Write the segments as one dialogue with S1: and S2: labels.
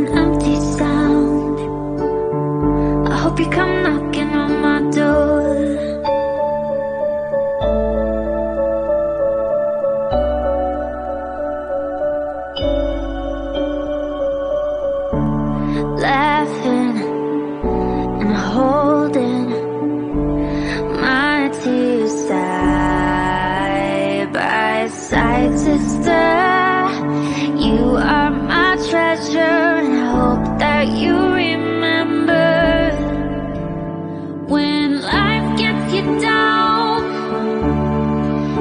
S1: an empty sound. I hope you come knocking on my door. Laughing and holding my tears side by side, sister. You are my treasure, and I hope that you remember when life gets you down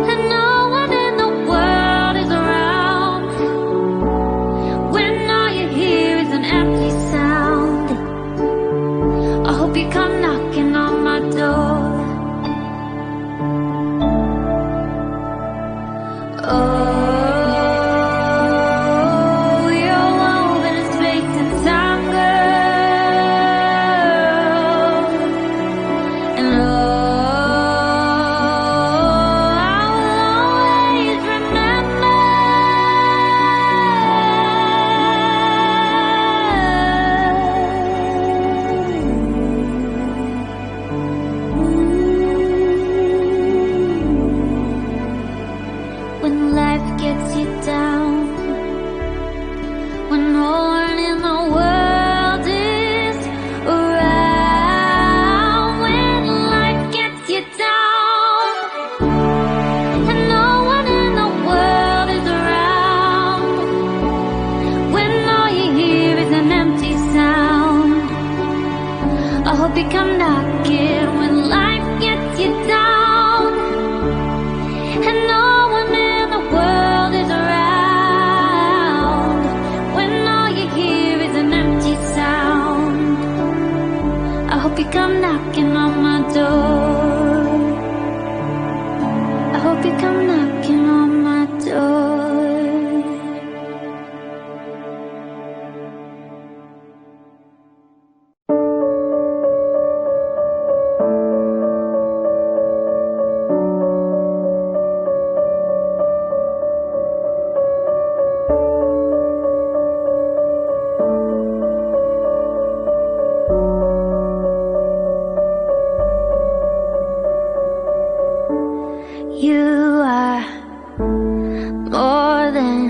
S1: and no one in the world is around. When all you hear is an empty sound, I hope you come knocking on my door. Oh, you're woven in space and time, girl. And oh, I'll always remember when life gets you down, when no one in the world is around. When life gets you down and no one in the world is around. When all you hear is an empty sound, I hope you come knocking when life gets you down and no one in the world is around. When all you hear is an empty sound, I hope you come knocking on my door. I hope you come knocking on my door. You are more than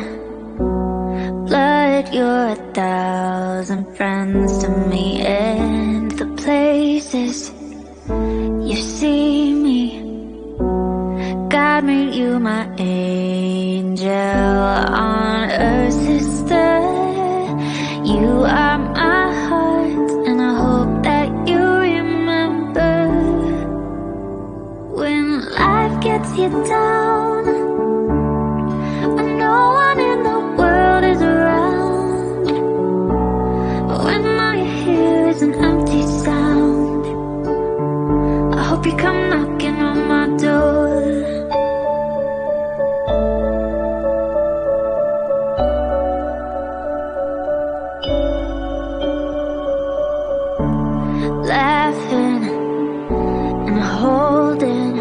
S1: blood, you're 1,000 friends to me, and the places you see me, God made you my angel on earth, sister. You are my heart, and I hope that you remember when life gets you down, when no one in the world is around. When all you hear is an empty sound, I hope you come knocking on my door. Laughing and holding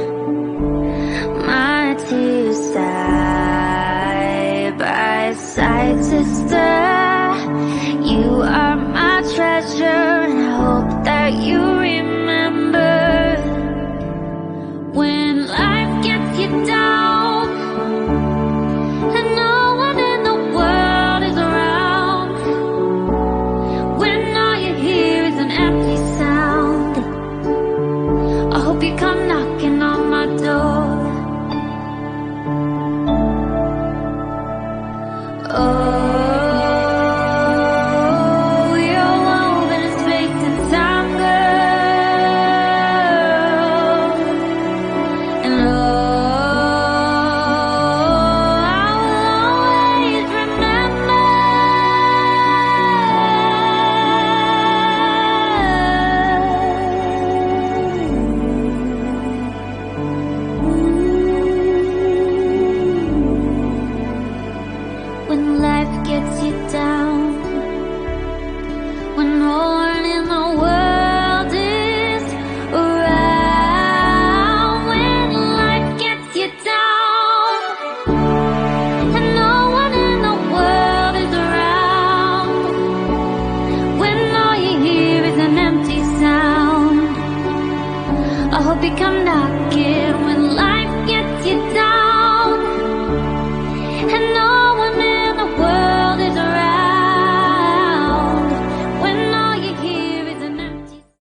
S1: my tears side by side, sister. You are my treasure, and I hope that you remember when life gets you down and no one in the world is around. When all you hear is an empty sound, I hope you come knocking on my door. Oh, you're woven in space and time, girl. And oh, I'll always remember when life gets you down, when no one in the world is around. When life gets you down and no one in the world is around. hope you come knocking